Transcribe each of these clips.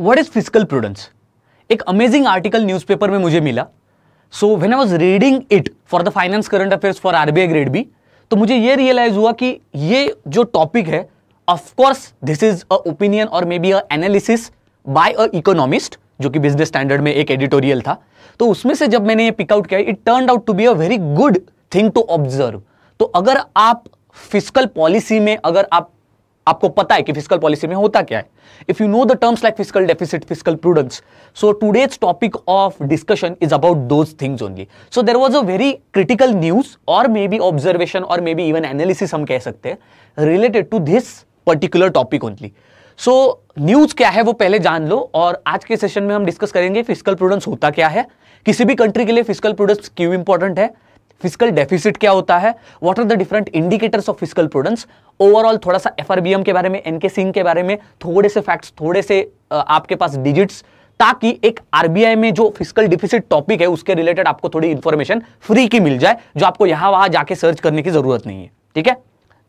What is fiscal prudence? एक amazing article newspaper में मुझे मिला. So when I was reading it for the finance current affairs for RBI grade B, तो मुझे ये realise हुआ कि ये जो टॉपिक है, of course this is a opinion और maybe a analysis by a economist, जो कि बिजनेस स्टैंडर्ड में एक एडिटोरियल था. तो उसमें से जब मैंने ये पिकआउट किया, it turned out to be a very good thing to observe. तो अगर आप फिस्कल पॉलिसी में, अगर आपको पता है कि फिस्कल पॉलिसी में होता क्या है, if you know the terms like fiscal deficit, fiscal prudence, so today's topic of discussion is about those things only. So there was a very critical news और मे बी ऑब्जर्वेशन और maybe even analysis हम कह सकते हैं, related to this particular topic only. So news क्या है वो पहले जान लो, और आज के सेशन में हम डिस्कस करेंगे फिस्कल प्रूडेंस होता क्या है, किसी भी कंट्री के लिए फिस्कल प्रूडेंस क्यों इंपॉर्टेंट है, फिस्कल डेफिसिट क्या होता है, what are the different indicators of fiscal prudence, overall थोड़ा सा एफआरबीएम के बारे में, एनके सिंह के बारे में, थोड़े से फैक्ट्स, थोड़े से आपके पास डिजिट्स, ताकि एक आरबीआई में जो फिस्कल डेफिसिट टॉपिक है उसके रिलेटेड आपको थोड़ी इंफॉर्मेशन फ्री की मिल जाए, जो आपको यहां वहां जाके सर्च करने की जरूरत नहीं है. ठीक है,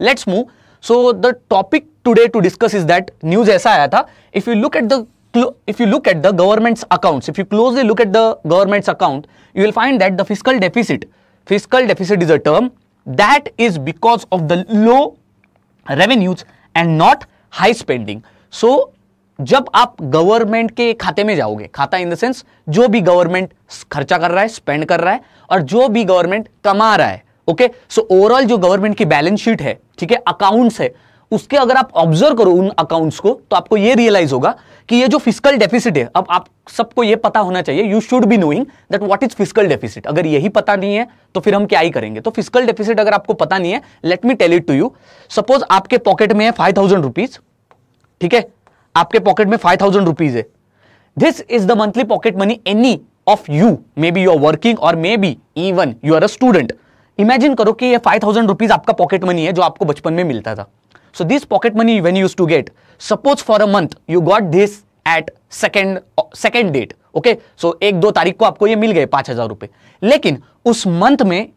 let's move. So the topic today to discuss is that, news ऐसा आया था, if you look at the government's accounts, if you closely look at the government's account, you will find that the fiscal deficit is a term that is because of the low revenues and not high spending. So जब आप government के खाते में जाओगे, खाता इन the sense जो भी government खर्चा कर रहा है, स्पेंड कर रहा है, और जो भी गवर्नमेंट कमा रहा है, ओके. सो ओवरऑल जो गवर्नमेंट की बैलेंस शीट है, ठीक है, अकाउंट्स है, उसके अगर आप ऑब्जर्व करो उन अकाउंट्स को, तो आपको ये रियलाइज होगा कि ये जो फिस्कल डेफिसिट है, अब आप सबको ये पता होना चाहिए, you should be knowing that what is fiscal deficit. अगर यही पता नहीं है तो फिर हम क्या ही करेंगे. तो फिस्कल डेफिसिट अगर आपको पता नहीं है, let me tell it to you. Suppose आपके पॉकेट में है 5,000 रुपीज, ठीक है, आपके पॉकेट में 5,000 रुपीज है. This is the monthly pocket money any of you, maybe you are working और maybe even you are a student. Imagine करो कि ये 5,000 रुपीज आपका पॉकेट मनी है जो आपको बचपन में मिलता था. So this pocket money when you used to get, suppose for a month you got this at second date, okay? So 1-2 तारीख को आपको ये मिल गए 5,000 रुपए, लेकिन उस मंथ में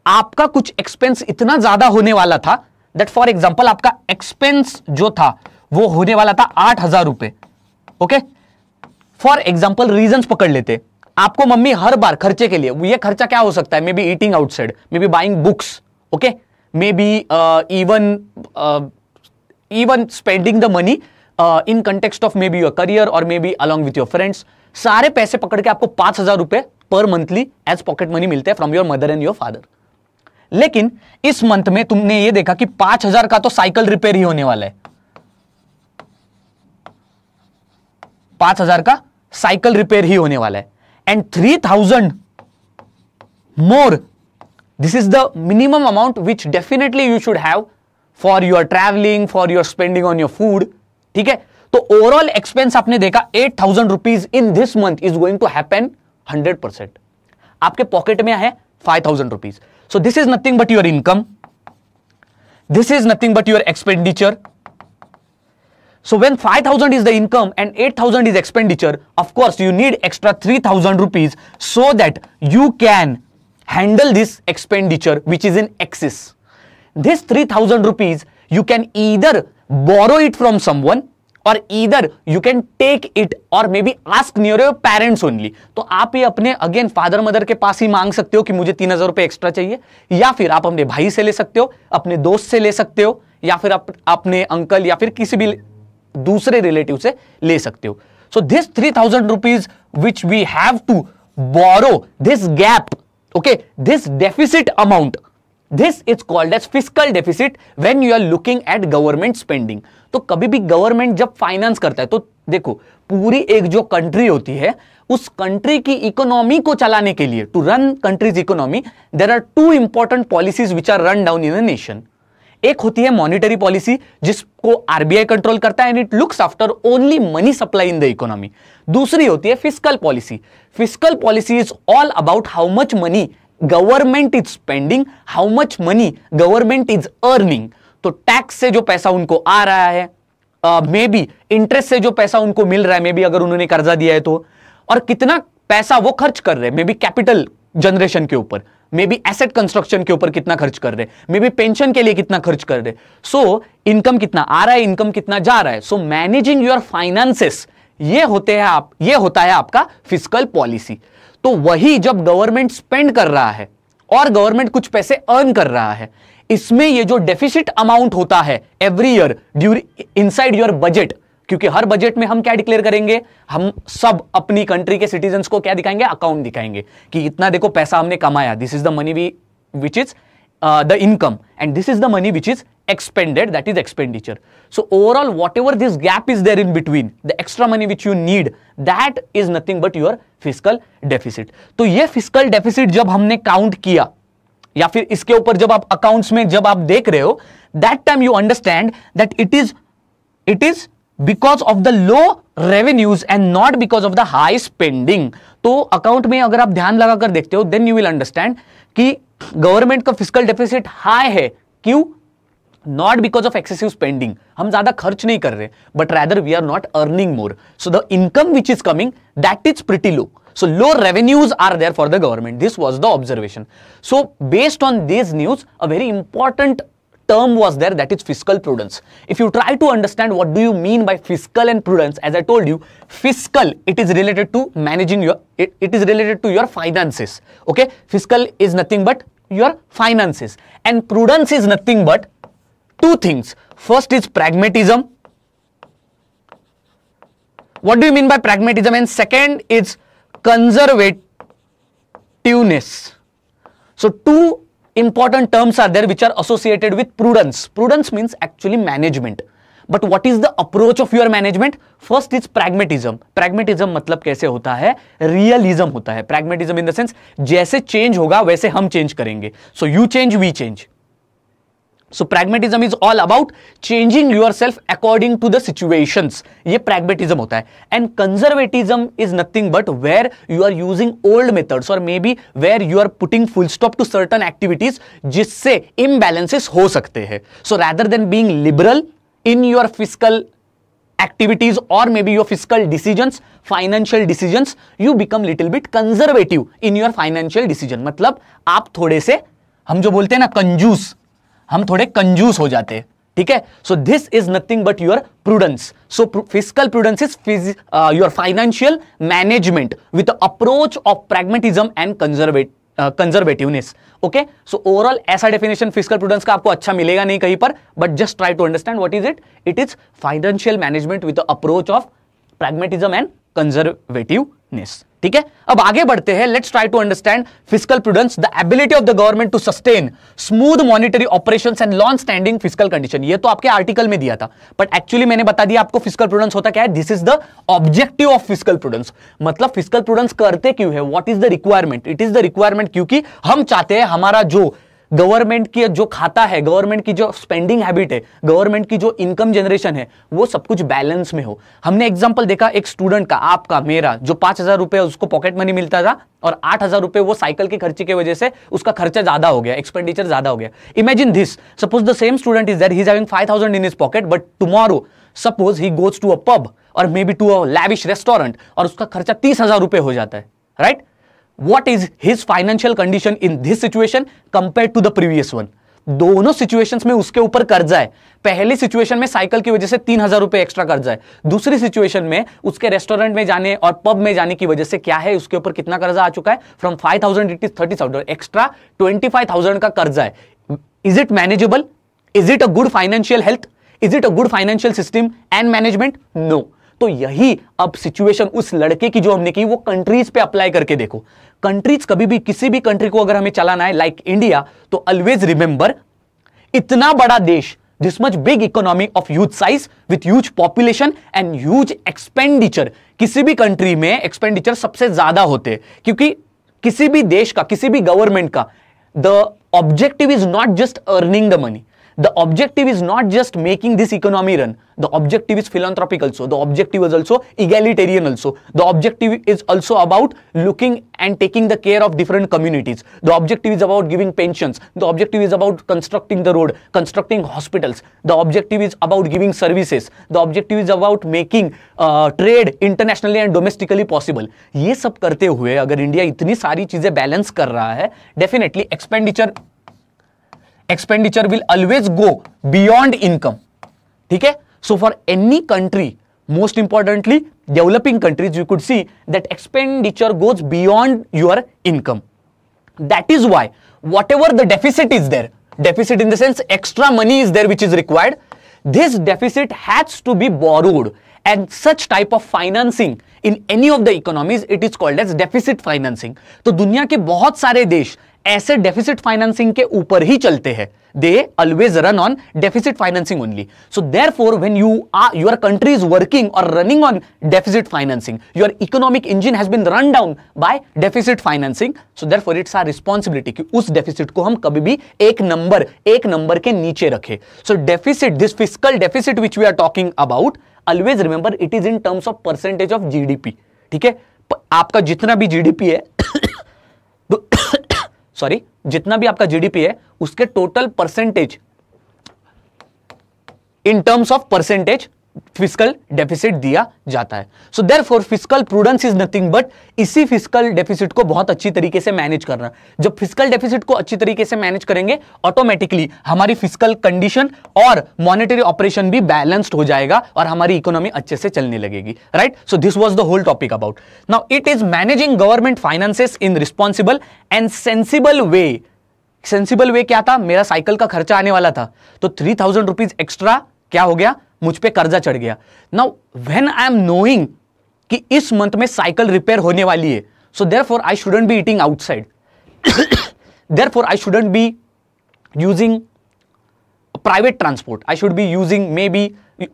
आपका कुछ एक्सपेंस इतना ज्यादा होने वाला था that for example आपका एक्सपेंस जो था वो होने वाला था 8,000 रुपए, ओके. फॉर एग्जाम्पल रीजंस पकड़ लेते, आपको मम्मी हर बार खर्चे के लिए, ये खर्चा क्या हो सकता है, may be eating outside, may be buying books, okay, maybe even spending the money in context of maybe your career or maybe along with your friends. सारे पैसे पकड़ के आपको 5,000 रुपए पर मंथली एज पॉकेट मनी मिलते हैं from your mother and your father. लेकिन इस मंथ में तुमने ये देखा कि 5,000 का तो साइकिल रिपेयर ही होने वाला है, 5,000 का साइकिल रिपेयर ही होने वाला है, and 3,000 more. This is the minimum amount which definitely you should have for your traveling, for your spending on your food. ठीक है, तो ओवरऑल एक्सपेंस आपने देखा 8,000 rupees in this month is going to happen 100%. आपके pocket में है 5,000 rupees. So this is nothing but your income, this is nothing but your expenditure. So when 5,000 is the income and 8,000 is expenditure, of course you need extra 3,000 rupees so that you can handle this expenditure which is in excess. This 3,000 rupees you can either borrow it from someone or either you can take it or maybe ask near your parents only. तो आप ये अपने again father mother के पास ही मांग सकते हो कि मुझे 3,000 रुपए एक्स्ट्रा चाहिए, या फिर आप अपने भाई से ले सकते हो, अपने दोस्त से ले सकते हो, या फिर अपने अंकल या फिर किसी भी दूसरे रिलेटिव से ले सकते हो. So this 3,000 rupees which we have to borrow, this gap, okay, this deficit amount, this is called as fiscal deficit when you are looking at government spending. तो कभी भी गवर्नमेंट जब फाइनेंस करता है, तो देखो पूरी एक जो कंट्री होती है, उस कंट्री की इकोनॉमी को चलाने के लिए, to run country's economy, there are 2 important policies which are run down in a nation. एक होती है मॉनिटरी पॉलिसी जिसको आरबीआई कंट्रोल करता है and it looks after only money supply in the economy. दूसरी होती है fiscal policy. Fiscal policy is all about how much money government is spending, how much money government is earning. तो tax से जो पैसा उनको आ रहा है, मे बी इंटरेस्ट से जो पैसा उनको मिल रहा है, मे बी अगर उन्होंने कर्जा दिया है तो, और कितना पैसा वो खर्च कर रहे हैं, मे बी कैपिटल जनरेशन के ऊपर, मे बी एसेट कंस्ट्रक्शन के ऊपर कितना खर्च कर रहे हैं, मे बी पेंशन के लिए कितना खर्च कर रहे हैं. सो इनकम कितना आ रहा है, इनकम कितना जा रहा है. सो मैनेजिंग योर फाइनेंसेस ये होता है आपका फिस्कल पॉलिसी। तो वही जब गवर्नमेंट स्पेंड कर रहा है और गवर्नमेंट कुछ पैसे अर्न कर रहा है, इसमें ये जो डेफिसिट अमाउंट होता है every year during inside your budget, क्योंकि हर बजट में हम क्या डिक्लेयर करेंगे, हम सब अपनी कंट्री के सिटीजन्स को क्या दिखाएंगे, अकाउंट दिखाएंगे कि इतना देखो पैसा हमने कमाया, this is the money which is the income, and this is the money which is expended, that is expenditure. So overall whatever this gap is there in between, the extra money which you need, that is nothing but your fiscal deficit. तो ये fiscal deficit जब हमने count किया या फिर इसके ऊपर जब आप accounts में जब आप देख रहे हो, that time you understand that it is because of the low revenues and not because of the high spending. तो अकाउंट में अगर आप ध्यान लगाकर देखते हो, then you will understand कि गवर्नमेंट का फिस्कल डेफिसिट हाई है, क्यों? Not because of excessive spending, हम ज्यादा खर्च नहीं कर रहे, but rather we are not earning more, so the income which is coming that is pretty low, so low revenues are there for the government. This was the observation. So based on this news, a very important term was there, that is fiscal prudence. If you try to understand what do you mean by fiscal and prudence, as I told you, fiscal, it is related to managing your, it is related to your finances. Okay, fiscal is nothing but your finances, and prudence is nothing but two things. First is pragmatism. What do you mean by pragmatism? And second is conservativeness. So two important terms are there which are associated with prudence. Prudence means actually management. But what is the approach of your management? First is pragmatism. Pragmatism मतलब कैसे होता है? Realism होता है. Pragmatism in the sense जैसे change होगा वैसे हम change करेंगे. So you change, we change. So pragmatism is all about changing yourself according to the situations. ये pragmatism होता है. And conservatism is nothing but where you are using old methods or maybe where you are putting full stop to certain activities जिससे imbalances हो सकते हैं. So rather than being liberal in your fiscal activities or maybe your fiscal decisions, financial decisions, you become little bit conservative in your financial decision. मतलब आप थोड़े से, हम जो बोलते हैं ना कंजूस, हम थोड़े कंजूस हो जाते हैं, ठीक है? So this is nothing but your prudence. So fiscal prudence is your financial management with approach of pragmatism and conservativeness. Okay, so overall ऐसा डेफिनेशन फिस्कल प्रूडेंस का आपको अच्छा मिलेगा नहीं कहीं पर, but just try to understand what is it. It is financial management with approach of pragmatism and conservativeness. ठीक है, अब आगे बढ़ते हैं. Let's try to understand fiscal prudence, the ability of the government to sustain smooth monetary operations and long standing fiscal condition. ये तो आपके article में दिया था, बट एक्चुअली मैंने बता दिया आपको फिस्कल प्रूडेंस होता क्या है. This is the objective of fiscal prudence. मतलब फिस्कल प्रूडेंस करते क्यों है, what is the requirement. It is the requirement क्योंकि हम चाहते हैं हमारा जो गवर्नमेंट की जो खाता है, गवर्नमेंट की जो स्पेंडिंग हैबिट है, गवर्नमेंट की जो इनकम जनरेशन है, वो सब कुछ बैलेंस में हो. हमने एग्जांपल देखा एक स्टूडेंट का, आपका, मेरा, जो 5,000 रुपए उसको पॉकेट मनी मिलता था और 8,000 रुपए वो साइकिल के खर्चे की वजह से उसका खर्चा ज्यादा हो गया, एक्सपेंडिचर ज्यादा हो गया. Imagine this, suppose the same student is there, he is having 5,000 in his pocket, but tomorrow suppose he goes to a pub और maybe to a lavish restaurant और उसका खर्चा 30,000 रुपए हो जाता है, right? What is his financial condition in this situation compared to the previous one? दोनों situations में उसके ऊपर कर्जा है. पहली सिचुएशन में साइकिल की वजह से 3,000 रुपए एक्स्ट्रा कर्जा है. दूसरी सिचुएशन में उसके रेस्टोरेंट में जाने और पब में जाने की वजह से क्या है, उसके ऊपर कितना कर्जा आ चुका है, फ्रॉम 5,000 इट इज 30,000, एक्स्ट्रा 25,000 का कर्जा है. Is it manageable? Is it a good financial health? Is it a good financial system and management? No. तो यही अब सिचुएशन उस लड़के की जो हमने की, वो कंट्रीज पे अप्लाई करके देखो. कंट्रीज कभी भी, किसी भी कंट्री को अगर हमें चलाना है लाइक इंडिया, तो ऑलवेज रिमेंबर, इतना बड़ा देश, this much big economy of huge size with huge population and huge expenditure. किसी भी कंट्री में एक्सपेंडिचर सबसे ज्यादा होते हैं, क्योंकि किसी भी देश का, किसी भी गवर्नमेंट का, the objective is not just earning the money. The objective is not just making this economy run. The objective is philanthropic also. The objective is also egalitarian also. The objective is also about looking and taking the care of different communities. The objective is about giving pensions. The objective is about constructing the road, constructing hospitals. The objective is about giving services. The objective is about making trade internationally and domestically possible. ये सब करते हुए अगर India इतनी सारी चीजें balance कर रहा है, definitely expenditure will always go beyond income. ठीक है? So for any country most importantly developing countries, you could see that expenditure goes beyond your income. That is why whatever the deficit is there, deficit in the sense extra money is there which is required, this deficit has to be borrowed, and such type of financing in any of the economies, it is called as deficit financing. तो दुनिया के बहुत सारे देश ऐसे deficit financing के ऊपर ही चलते हैं. They always run on deficit financing only. So therefore, when your country is working or running on deficit financing, your economic engine has been run down by deficit financing. So therefore, it's our responsibility कि उस deficit को हम कभी भी एक number के नीचे रखें. So deficit, this fiscal deficit which we are talking about, always remember it is in terms of percentage of GDP. ठीक है, आपका जितना भी GDP है सॉरी, जितना भी आपका जीडीपी है उसके total percentage, in terms of percentage fiscal deficit दिया जाता है. So therefore fiscal prudence is nothing but इसी फिस्कल डेफिसिट को बहुत अच्छी तरीके से मैनेज करना. जब फिस्कल डेफिसिट को अच्छी तरीके से मैनेज करेंगे, ऑटोमेटिकली हमारी फिस्कल कंडीशन और मॉनेटरी ऑपरेशन भी बैलेंस्ड हो जाएगा और हमारी इकोनॉमी अच्छे से चलने लगेगी. Right, so this was the whole topic about. Now it is managing government finances in responsible and sensible way. Sensible way क्या था? मेरा साइकिल का खर्चा आने वाला था तो 3000 रुपीज एक्स्ट्रा क्या हो गया, मुझ पे कर्जा चढ़ गया. Now when I am knowing कि इस मंथ में साइकिल रिपेयर होने वाली है, so therefore I shouldn't be eating outside, therefore I shouldn't be using private transport, I should be using maybe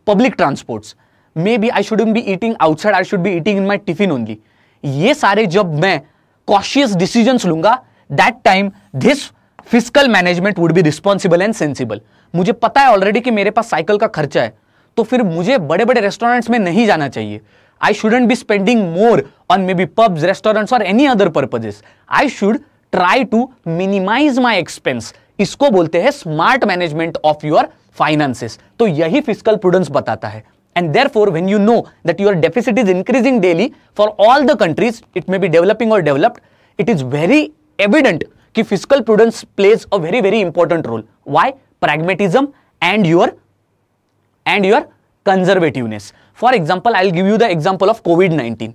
public transports, maybe I shouldn't be eating outside, I should be eating in my tiffin only. ये सारे जब मैं conscious decisions लूंगा, that time this fiscal management would be responsible and sensible. मुझे पता है already कि मेरे पास साइकिल का खर्चा है, तो फिर मुझे बड़े बड़े रेस्टोरेंट्स में नहीं जाना चाहिए. I shouldn't be spending more on maybe pubs, restaurants और any other purposes. I should try to minimize my expense. इसको बोलते हैं smart management of your finances. तो यही फिस्कल प्रूडेंस बताता है. And therefore, when you know that your deficit is increasing daily for all the countries, it may be developing or developed, it is very evident कि fiscal prudence plays a very very important role. Why? Pragmatism and your conservativeness. For example, I'll give you the example of COVID-19.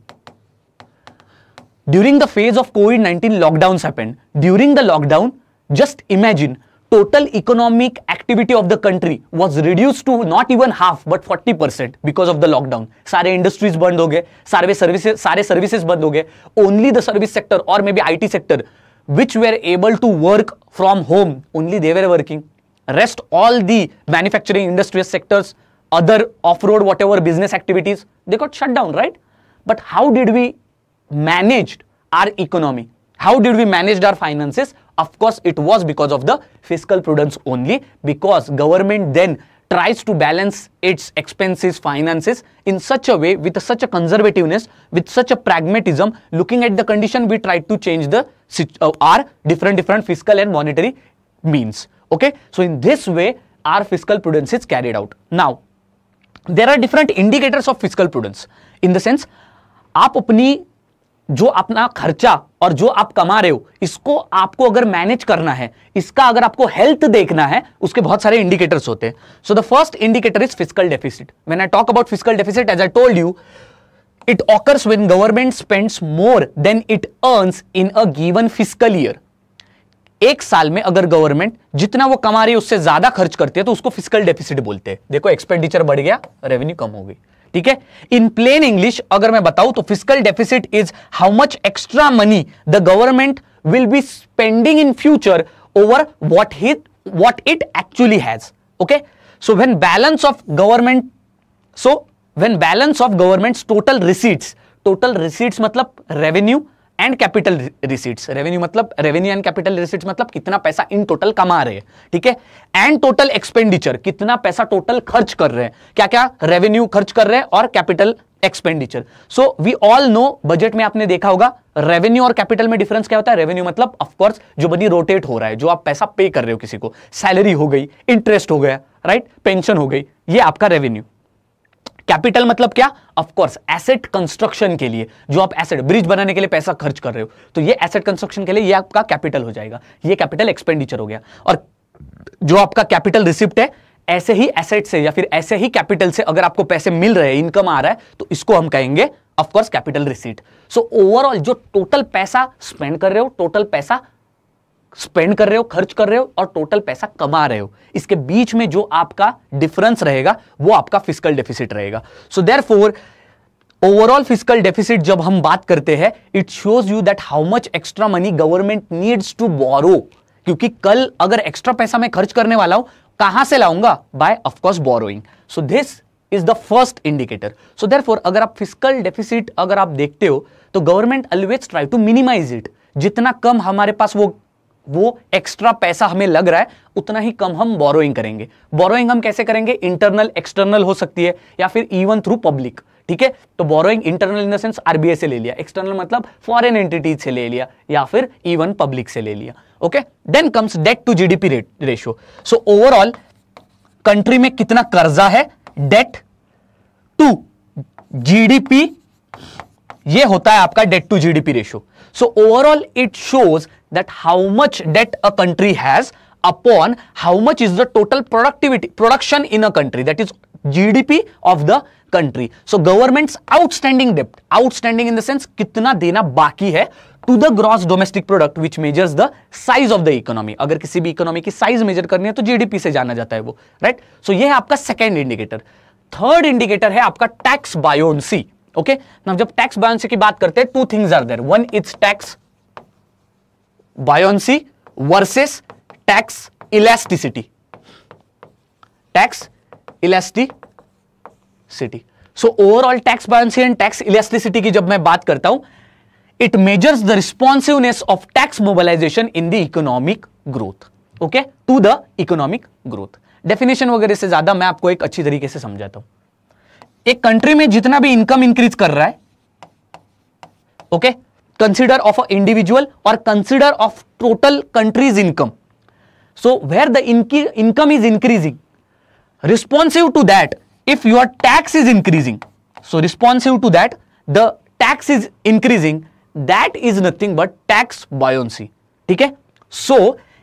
During the phase of COVID-19, lockdowns happened. During the lockdown, just imagine total economic activity of the country was reduced to not even half but 40% because of the lockdown. सारे industries बंद हो गए, सारे services बंद हो गए. Only the service sector or maybe IT sector which were able to work from home, only they were working. Rest all the manufacturing industrial sectors, other off-road whatever business activities, they got shut down, right? But how did we manage our economy? How did we manage our finances? Of course, it was because of the fiscal prudence only, because government then tries to balance its expenses, finances in such a way, with such a conservativeness, with such a pragmatism, looking at the condition, we try to change the our different fiscal and monetary means. Okay, so in this way, our fiscal prudence is carried out. Now, there are different indicators of fiscal prudence. In the sense, आप अपनी जो अपना खर्चा और जो आप कमा रहे हो, इसको आपको अगर मैनेज करना है, इसका अगर आपको हेल्थ देखना है, उसके बहुत सारे इंडिकेटर्स होते हैं. So the first indicator is fiscal deficit. When I talk about fiscal deficit, as I told you, it occurs when government spends more than it earns in a given fiscal year. एक साल में अगर government जितना वो कमा रही है उससे ज्यादा खर्च करती है तो उसको फिस्कल डेफिसिट बोलते हैं. देखो, एक्सपेंडिचर बढ़ गया, रेवेन्यू कम हो गई. ठीक है, इन प्लेन इंग्लिश अगर मैं बताऊं तो fiscal deficit is how much extra money the government will be spending in future over what it actually has. Okay, so when balance of government's total receipts मतलब revenue and capital receipts, revenue मतलब revenue and capital receipts मतलब कितना पैसा in total कमा रहे हैं. ठीक है, एंड टोटल एक्सपेंडिचर, कितना पैसा टोटल खर्च कर रहे हैं, क्या क्या रेवेन्यू खर्च कर रहे हैं और capital expenditure. So we all know, budget में आपने देखा होगा रेवेन्यू और कैपिटल में डिफरेंस क्या होता है. रेवेन्यू मतलब ऑफकोर्स जो मनी रोटेट हो रहा है, जो आप पैसा पे कर रहे हो किसी को, सैलरी हो गई, इंटरेस्ट हो गया, राइट, पेंशन हो गई, ये आपका रेवेन्यू. कैपिटल मतलब क्या, ऑफ कोर्स एसेट कंस्ट्रक्शन के लिए, जो आप एसेट ब्रिज बनाने के लिए पैसा खर्च कर रहे हो, तो ये एसेट कंस्ट्रक्शन के लिए ये आपका कैपिटल हो जाएगा, ये कैपिटल एक्सपेंडिचर हो गया. और जो आपका कैपिटल रिसिप्ट है, ऐसे ही एसेट से या फिर ऐसे ही कैपिटल से अगर आपको पैसे मिल रहे हैं, इनकम आ रहा है, तो इसको हम कहेंगे of course capital receipt. So overall जो टोटल पैसा स्पेंड कर रहे हो, टोटल पैसा स्पेंड कर रहे हो, खर्च कर रहे हो, और टोटल पैसा कमा रहे हो, इसके बीच में जो आपका डिफरेंस रहेगा वो आपका फिस्कल डेफिसिट रहेगा। So therefore overall fiscal deficit जब हम बात करते हैं, it shows you that how much extra money government needs to borrow, क्योंकि कल अगर एक्स्ट्रा पैसा मैं खर्च करने वाला हूं, कहां से लाऊंगा? By of course borrowing. So this is the first indicator. So therefore अगर आप फिस्कल डेफिसिट अगर आप देखते हो तो government always try to minimize it. जितना कम हमारे पास वो एक्स्ट्रा पैसा हमें लग रहा है, उतना ही कम हम बोरोइंग करेंगे। बोरोइंग हम कैसे करेंगे? इंटरनल एक्सटर्नल हो सकती है, या फिर इवन थ्रू पब्लिक। ठीक है, तो borrowing internal in the sense RBI से ले लिया, एक्सटर्नल मतलब फॉरेन एंटिटीज से ले लिया, या फिर इवन पब्लिक से ले लिया। Okay, then comes debt to GDP ratio. So overall country में कितना कर्जा है, डेट टू जीडीपी, ये होता है आपका debt to GDP ratio. So overall it shows that how much debt a country has upon how much is the total production in a country, that is GDP of the country. So government's outstanding डेप्ट, outstanding in the sense कितना देना बाकी है to the gross domestic product which measures the size of the economy. अगर किसी भी economy की size major करनी है तो जीडीपी से जाना जाता है वो, राइट। सो ये है आपका सेकेंड इंडिकेटर। थर्ड इंडिकेटर है आपका टैक्स बायोन्सी। ओके, नाउ जब टैक्स बायोन्सी की बात करते हैं, two things are there, one is tax buoyancy versus tax elasticity. Tax elasticity. So overall tax buoyancy and tax elasticity की जब मैं बात करता हूं, it measures the responsiveness of tax mobilization in the economic growth, okay, to the economic growth। Definition वगैरह से ज्यादा मैं आपको एक अच्छी तरीके से समझाता हूं। एक कंट्री में जितना भी इनकम इंक्रीज कर रहा है, okay, consider of a individual और consider of total country's income. So where the income is increasing, responsive to that if your tax is increasing, so responsive to that the tax is increasing, that is nothing but tax buoyancy। ठीक है, so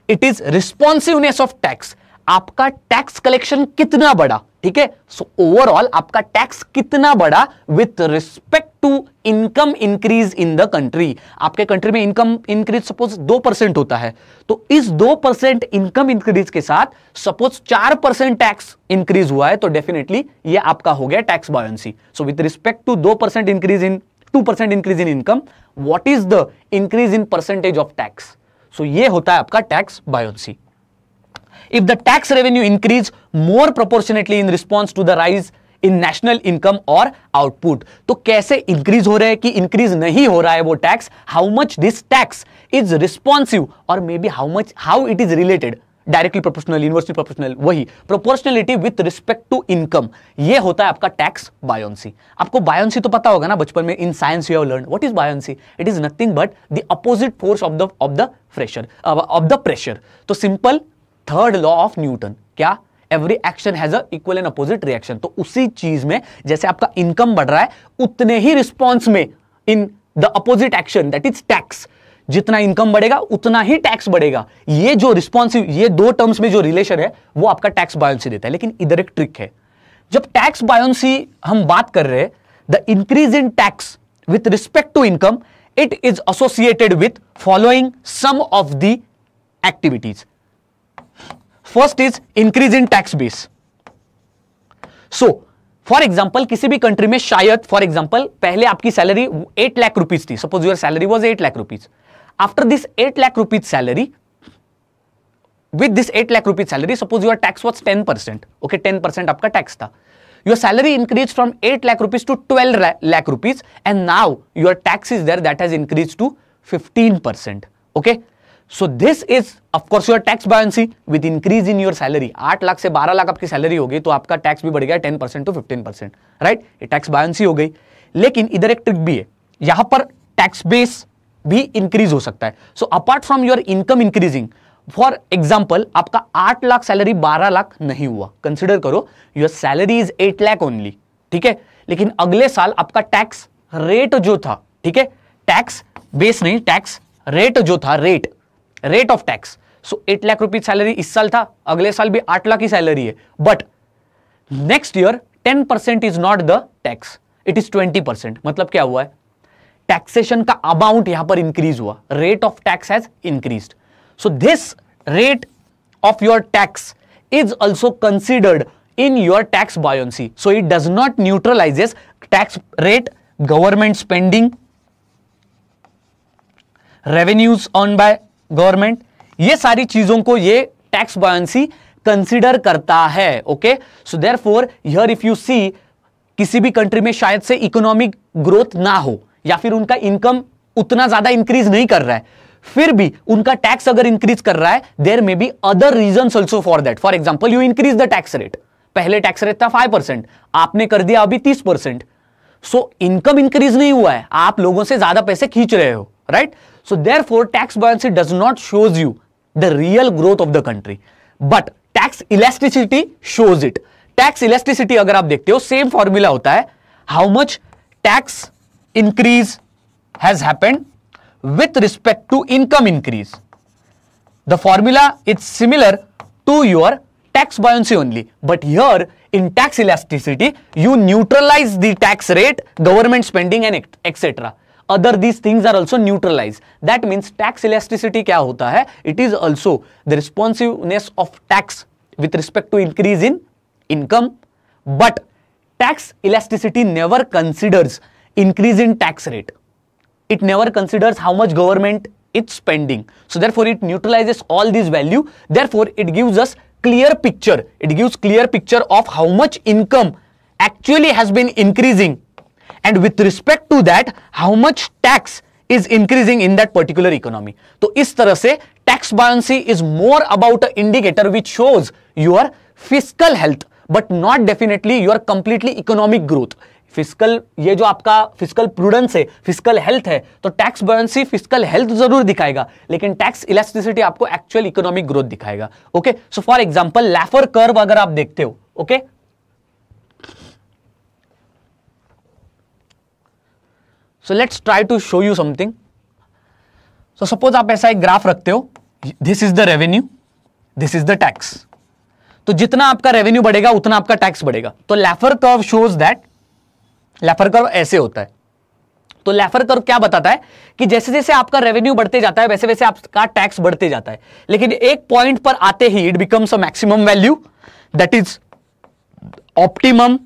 it is responsiveness of tax, आपका tax collection कितना बड़ा। ठीक है, so overall आपका tax कितना बड़ा with respect to income increase in the country. आपके कंट्री में इनकम इंक्रीज सपोज 2% होता है, तो इस 2% इनकम इंक्रीज के साथ सपोज 4% टैक्स इंक्रीज हुआ है, तो डेफिनेटली ये आपका हो गया tax buoyancy. So with respect to 2% increase in 2% increase in income, what is the increase in percentage of tax? So ये होता है आपका tax buoyancy. If the tax revenue increase more proportionately in response to the rise in national income और output, तो कैसे increase हो रहा है कि इंक्रीज नहीं हो रहा है वो tax, how much this tax is responsive, और maybe how it is related, directly proportional, inversely proportional, वही proportionality with respect to income, ये होता है आपका टैक्स बायोन्सी। आपको बायोन्सी तो पता होगा ना बचपन में, in science you have learn what is buoyancy, it is nothing but the opposite force of the pressure. तो simple third law of Newton, क्या? Every action has a equal and opposite reaction. तो उसी चीज में जैसे आपका income बढ़ रहा है, उतने ही रिस्पॉन्स में in the opposite action that is tax, जितना इनकम बढ़ेगा उतना ही टैक्स बढ़ेगा। ये जो रिस्पॉन्सिव, ये दो टर्म्स में जो रिलेशन है वो आपका टैक्स बायोन्सी देता है। लेकिन इधर एक ट्रिक है, जब टैक्स बायोन्सी हम बात कर रहे हैं, the increase in tax with respect to income, it is associated with following some of the activities. First is increase in tax base. So for example किसी भी कंट्री में शायद फॉर एग्जाम्पल पहले आपकी सैलरी 8 लाख रुपीज थी, suppose your salary was 8 lakh rupees. After this 8 lakh rupees salary, with this 8 lakh rupees salary, suppose your tax was 10%, okay, 10% आपका tax था। Your salary increased from 8 lakh rupees to 12 lakh rupees, and now your tax is there that has increased to 15%, okay? So this is of course your tax buoyancy with increase in your salary। 8 lakh से 12 लाख आपकी salary हो गई, तो आपका tax भी बढ़ गया 10% to 15%, right? ये टैक्स buoyancy हो गई। लेकिन इधर एक ट्रिक भी है, यहां पर टैक्स बेस भी इंक्रीज हो सकता है। So apart from your income increasing, for example आपका 8 लाख सैलरी 12 लाख नहीं हुआ, कंसिडर करो your salary is 8 lakh only, ठीक है, लेकिन अगले साल आपका टैक्स रेट जो था, ठीक है, टैक्स बेस नहीं, टैक्स रेट जो था, rate of tax, so 8 lakh rupees salary इस साल था, अगले साल भी 8 लाख की सैलरी है, but next year 10% is not the tax, it is 20%। मतलब क्या हुआ है, टैक्सेशन का अमाउंट यहां पर इंक्रीज हुआ, rate of tax has increased. So this rate of your tax is also considered in your tax buoyancy. So it does not neutralizes tax rate, government spending, revenues earned by government, ये सारी चीजों को ये tax buoyancy consider करता है। Okay, so therefore here if you see किसी भी country में शायद से इकोनॉमिक ग्रोथ ना हो या फिर उनका इनकम उतना ज्यादा इंक्रीज नहीं कर रहा है, फिर भी उनका टैक्स अगर इंक्रीज कर रहा है, there may be other reasons also for that. For example you increase the tax rate, पहले टैक्स रेट था 5%, आपने कर दिया अभी 30%, सो इनकम इंक्रीज नहीं हुआ है, आप लोगों से ज्यादा पैसे खींच रहे हो, right? So therefore tax buoyancy does not shows you the real growth of the country, but tax elasticity shows it. Tax elasticity अगर आप देखते हो, सेम फॉर्मूला होता है, how much tax increase has happened with respect to income increase. The formula is similar to your tax buoyancy only, but here in tax elasticity you neutralize the tax rate, government spending and etc. Other these things are also neutralized. That means tax elasticity क्या होता है? It is also the responsiveness of tax with respect to increase in income, but tax elasticity never considers increase in tax rate. It never considers how much government is spending. So therefore it neutralizes all these value. Therefore it gives us clear picture. It gives clear picture of how much income actually has been increasing, and with respect to that how much tax is increasing in that particular economy. तो इस तरह से tax buoyancy is more about an indicator which shows your fiscal health, but not definitely your completely economic growth. Fiscal, ये जो आपका fiscal prudence है, fiscal health है, तो टैक्स बॉयंसी फिस्कल हेल्थ जरूर दिखाएगा, लेकिन टैक्स इलास्टिसिटी आपको एक्चुअल इकोनॉमिक ग्रोथ दिखाएगा। Okay, so for example Laffer curve अगर आप देखते हो, okay, so let's try to show you something. So suppose आप ऐसा एक ग्राफ रखते हो, this is the revenue, this is the tax, तो जितना आपका रेवेन्यू बढ़ेगा उतना आपका टैक्स बढ़ेगा। तो लैफर कर्व शोज दैट, लैफर कर्व ऐसे होता है। तो लैफर कर्व क्या बताता है कि जैसे जैसे आपका रेवेन्यू बढ़ते जाता है वैसे वैसे आपका टैक्स बढ़ते जाता है, लेकिन एक पॉइंट पर आते ही it becomes a maximum value, that is optimum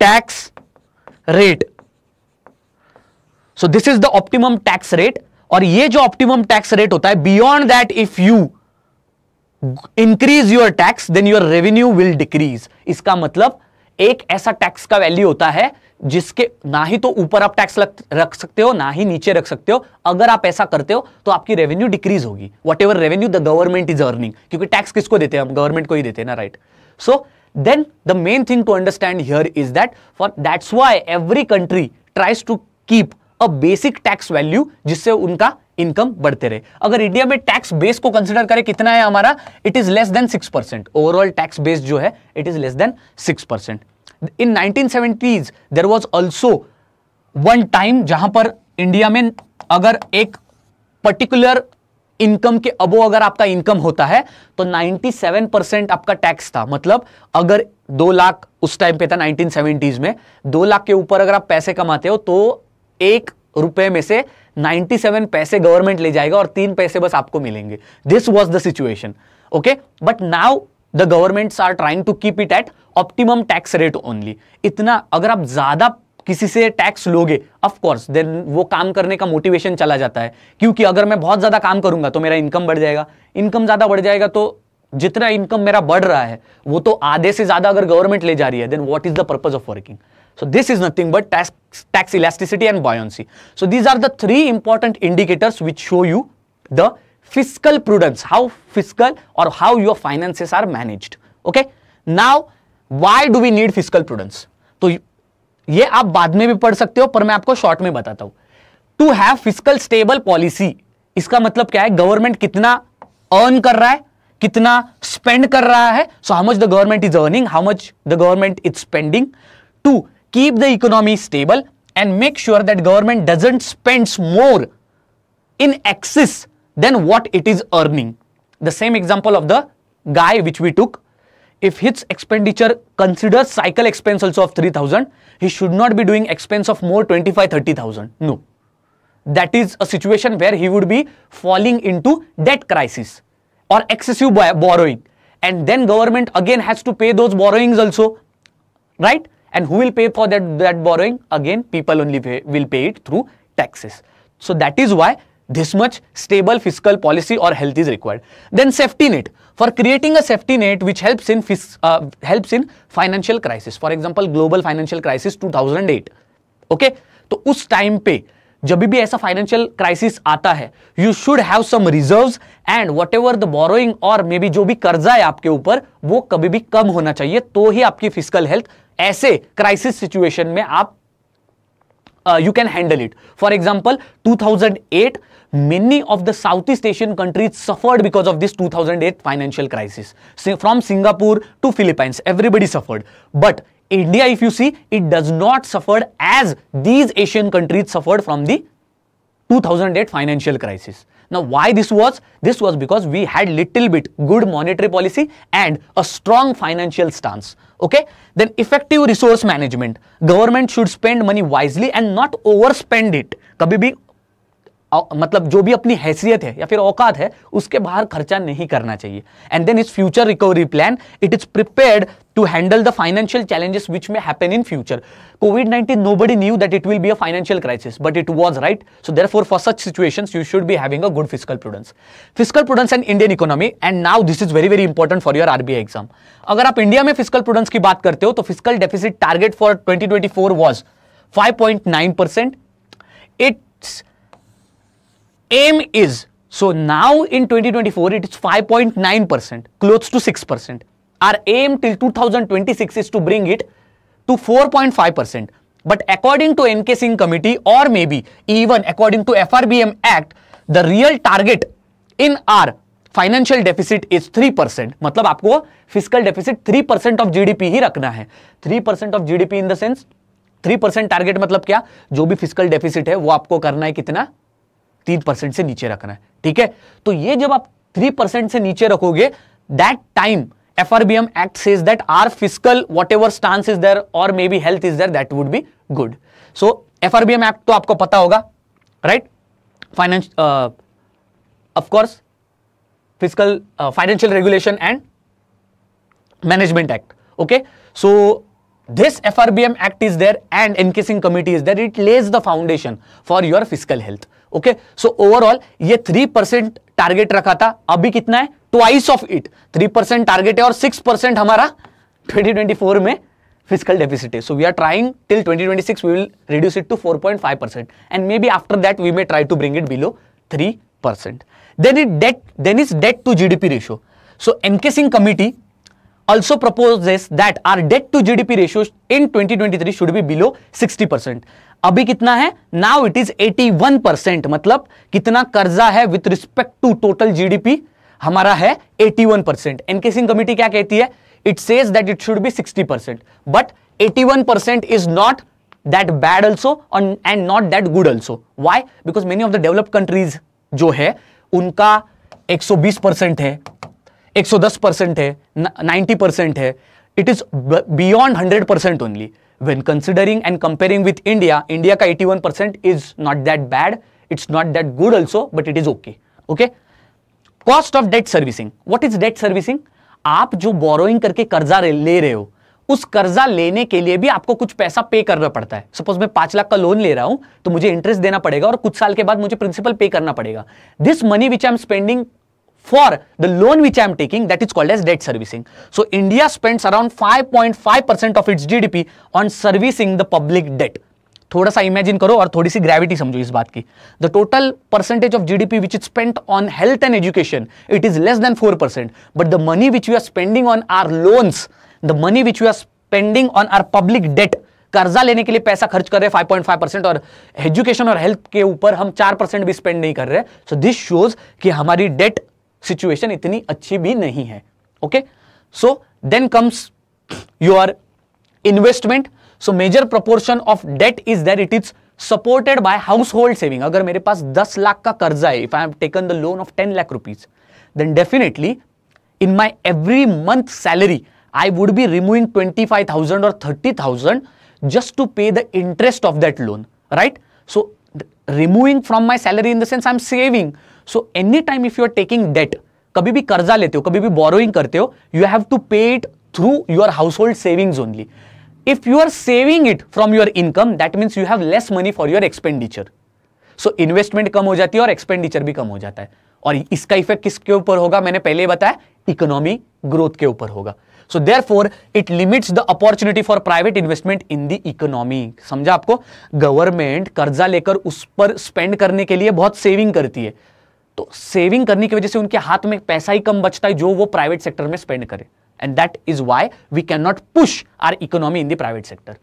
tax rate. So this is the optimum tax rate, और ये जो ऑप्टिमम टैक्स रेट होता है, beyond that if you increase your tax then your revenue will decrease. इसका मतलब एक ऐसा tax का वैल्यू होता है जिसके ना ही तो ऊपर आप टैक्स रख सकते हो ना ही नीचे रख सकते हो। अगर आप ऐसा करते हो तो आपकी रेवेन्यू डिक्रीज होगी, what ever revenue the government is earning, क्योंकि टैक्स किसको देते हैं हम, गवर्नमेंट को ही देते हैं ना, right? So then the main thing to understand here is that for that's why every country tries to keep a basic tax value जिससे उनका इनकम बढ़ते रहे। अगर इंडिया में टैक्स बेस को कंसिडर करें कितना है हमारा, it is less than 6%। Overall tax base जो है it is less than 6%। In 1970s there was also one time जहां पर इंडिया में अगर एक पर्टिकुलर इनकम के अबो अगर आपका इनकम होता है तो 97% आपका टैक्स था। मतलब अगर 2 लाख उस टाइम पे था 1970s में, 2 लाख के ऊपर अगर आप पैसे कमाते हो तो 1 रुपए में से 97 पैसे गवर्नमेंट ले जाएगा और 3 पैसे बस आपको मिलेंगे। This was the situation, okay, but now the governments are trying to keep it at optimum tax rate only. इतना अगर आप ज्यादा किसी से टैक्स लोगे, ऑफ कोर्स देन वो काम करने का मोटिवेशन चला जाता है, क्योंकि अगर मैं बहुत ज्यादा काम करूंगा तो मेरा इनकम बढ़ जाएगा, इनकम ज्यादा बढ़ जाएगा तो जितना इनकम मेरा बढ़ रहा है वो तो आधे से ज्यादा अगर गवर्नमेंट ले जा रही है, then what is the purpose of working? So this is nothing but tax elasticity and buoyancy. So these are the 3 important indicators which show you the fiscal prudence, how fiscal or how your finances are managed. Okay. Now, why do we need fiscal prudence? तो ये आप बाद में भी पढ़ सकते हो, पर मैं आपको शॉर्ट में बताता हूं। To have fiscal stable policy, इसका मतलब क्या है? गवर्नमेंट कितना अर्न कर रहा है, कितना स्पेंड कर रहा है, so how much the government is earning, how much the government is spending. To keep the economy stable and make sure that government doesn't spend more in excess than what it is earning. The same example of the guy which we took. If his expenditure considers cycle expense also of 3,000, he should not be doing expense of more 25-30,000. No. That is a situation where he would be falling into debt crisis or excessive borrowing. And then government again has to pay those borrowings also, right? And who will pay for that borrowing? Again, people only will pay it through taxes. So that is why this much stable fiscal policy or health is required. Then safety net. For creating a safety net which helps in financial crisis. For example, global financial crisis 2008. Okay? तो उस time पे जब भी ऐसा financial crisis आता है, you should have some reserves and whatever the borrowing or may be जो भी कर्जा है आपके ऊपर वो कभी भी कम होना चाहिए, तो ही आपकी फिजिकल हेल्थ ऐसे क्राइसिस सिचुएशन में आप you can handle it. For example, 2008, many of the Southeast Asian countries suffered because of this 2008 financial crisis. From Singapore to Philippines, everybody suffered. But India, if you see, it does not suffer as these Asian countries suffered from the 2008 financial crisis. Now, why this was? This was because we had little bit good monetary policy and a strong financial stance. Okay? Then effective resource management. Government should spend money wisely and not overspend it. कभी भी मतलब जो भी अपनी हैसियत है या फिर औकात है उसके बाहर खर्चा नहीं करना चाहिए. And then it's future recovery plan, it is prepared to handle the financial challenges which may happen in future. COVID-19, nobody knew that it will be a financial crisis, but it was, right? So therefore, for such situations, you should be having a good fiscal prudence. Fiscal prudence and Indian economy, and now this is very, very important for your RBI exam. अगर आप India में fiscal prudence की बात करते हो तो fiscal deficit target for 2024 was 5.9%. Its aim is, so now in 2024, it is 5.9%, close to 6%. Our aim till 2026 is to bring it to 4.5%. But according to NK Singh committee or maybe even according to FRBM Act, the real target in our financial deficit is 3%. मतलब आपको fiscal deficit 3% of GDP ही रखना है. 3% of GDP in the sense 3% target मतलब क्या? जो भी fiscal deficit है वो आपको करना है कितना? 3% से नीचे रखना है. ठीक है? तो ये जब आप 3% से नीचे रखोगे, that time FRBM Act says that our fiscal whatever stance is there or maybe health is there, that would be good. So FRBM Act तो आपको पता होगा, right? Finance, of course, fiscal financial regulation and management act. Okay, so this FRBM Act is there and NK Singh committee is there. It lays the foundation for your fiscal health. Okay, so overall ये 3% target रखा था, अभी कितना है? Twice of it. 3% target है और 6% हमारा 2024 में फिजिकल डेफिसिट है. So we are trying till 2026 we will reduce it to 4.5% and maybe after that we may try to bring it below 3%. then is debt to GDP ratio. So NK Singh committee also proposes that our debt to GDP ratio in 2023 should be below 60%. अभी कितना है? Now it is 81%. मतलब कितना कर्जा है with respect to total GDP? हमारा है 81%. N K Singh committee क्या कहती है? It says that it should be 60%. But 81% is not that bad also and not that good also. Why? Because many of the developed countries जो है उनका 120% है, 110% है, 90% है. It is beyond 100% only. When considering and comparing with India, India का 81% is not that bad. It's not that good also, but it is okay. Okay? Cost of debt servicing. What is debt servicing? आप जो borrowing करके कर्जा ले रहे हो, उस कर्जा लेने के लिए भी आपको कुछ पैसा पे करना पड़ता है. सपोज मैं 5 लाख का लोन ले रहा हूं तो मुझे इंटरेस्ट देना पड़ेगा और कुछ साल के बाद मुझे प्रिंसिपल पे करना पड़ेगा. This money which I am spending for the loan which I am taking, that is called as debt servicing. So India spends around 5.5% of its GDP on servicing the public debt. थोड़ा सा imagine करो और थोड़ी सी gravity समझो इस बात की. The total percentage of GDP which is spent on health and education, it is less than 4%. But the money which we are spending on our loans, the money which we are spending on our public debt, कर्जा लेने के लिए पैसा खर्च कर रहे हैं 5.5% और एजुकेशन और हेल्थ के ऊपर हम 4% भी स्पेंड नहीं कर रहे. सो दिस शोज कि हमारी डेट सिचुएशन इतनी अच्छी भी नहीं है. Okay, so then comes your investment. So major proportion of debt is that it is supported by household saving, अगर मेरे पास 10 लाख का कर्जा है, if I have taken the loan of 10 lakh rupees, then definitely in my every month salary I would be removing 25,000 or 30,000 just to pay the interest of that loan, right? So removing from my salary in the sense I'm saving. So anytime if you are taking debt, कभी भी कर्जा लेते हो, कभी भी borrowing करते हो, you have to pay it through your household savings only. If you are saving it from your income, that means you have less money for your expenditure. So investment कम हो जाती है और expenditure भी कम हो जाता है. और इसका इफेक्ट किसके ऊपर होगा? मैंने पहले बताया, इकोनॉमी ग्रोथ के ऊपर होगा. So therefore it limits the opportunity for private investment in the economy. समझा आपको? गवर्नमेंट कर्जा लेकर उस पर स्पेंड करने के लिए बहुत सेविंग करती है, तो सेविंग करने की वजह से उनके हाथ में पैसा ही कम बचता है जो वो प्राइवेट सेक्टर में स्पेंड करे. And that is why we can not push our economy in the private sector.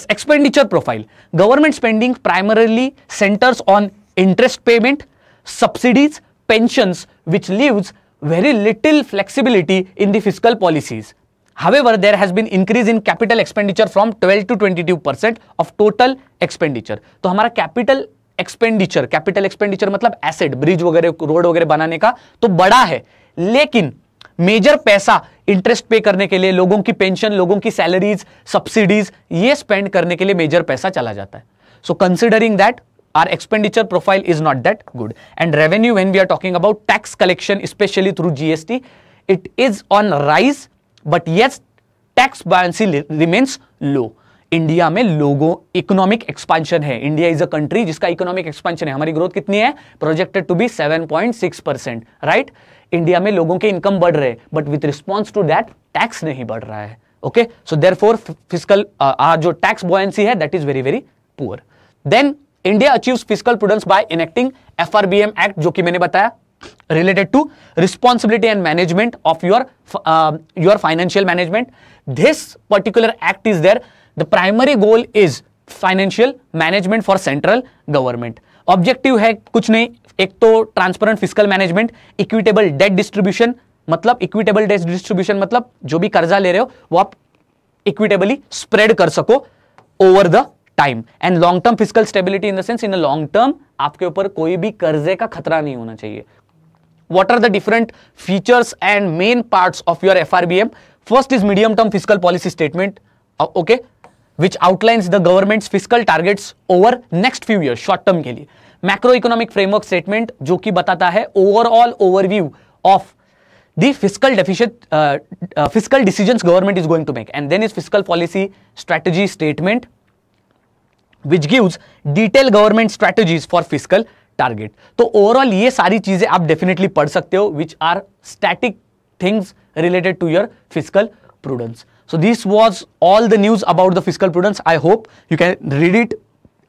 Expenditure profile. Government spending primarily centers on interest payment, subsidies, pensions, which leaves very little flexibility in the fiscal policies. However, there has been increase in capital expenditure from 12 to 22% of total expenditure. तो हमारा capital expenditure मतलब asset, bridge वगैरह, road वगैरह बनाने का तो बड़ा है, लेकिन मेजर पैसा इंटरेस्ट पे करने के लिए, लोगों की पेंशन, लोगों की सैलरीज, सब्सिडीज, ये स्पेंड करने के लिए मेजर पैसा चला जाता है. So considering that our expenditure profile is not that good. And revenue, when we are talking about tax collection, especially through GST, it is on rise, but yes, tax buoyancy remains low. India में लोगों economic expansion है. India is a country जिसका economic expansion है. हमारी growth कितनी है? Projected to be 7.6%, right? India में लोगों के इनकम बढ़ रहे हैं, but with response to that tax नहीं बढ़ रहा है. ओके, सो देयरफॉर फिस्कल जो टैक्स बॉयंसी है that is very very poor. Then India achieves fiscal prudence by enacting FRBM act, जो कि मैंने बताया, related to responsibility and management of your financial management. This particular act is there. The primary goal is financial management for central government. Objective है कुछ नहीं, एक तो transparent fiscal management, equitable debt distribution, मतलब इक्विटेबल डेट डिस्ट्रीब्यूशन मतलब जो भी कर्जा ले रहे हो वो आप इक्विटेबली स्प्रेड कर सको over the time. And long term fiscal stability in the sense, in long term आपके ऊपर कोई भी कर्जे का खतरा नहीं होना चाहिए. What are the different features and main parts of your FRBM? First is medium term fiscal policy statement, okay, which outlines the government's fiscal targets over next few years, short term के लिए. Macroeconomic framework statement जो कि बताता है overall overview of the fiscal deficit, fiscal decisions government is going to make. And then is fiscal policy strategy statement, which gives detailed government strategies for fiscal target. तो overall ये सारी चीजें आप definitely पढ़ सकते हो, which are static things related to your fiscal prudence. So this was all the news about the fiscal prudence. I hope you can read it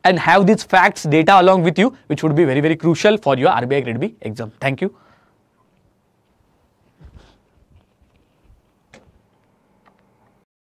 and have these facts, data along with you, which would be very, very crucial for your RBI Grade B exam. Thank you.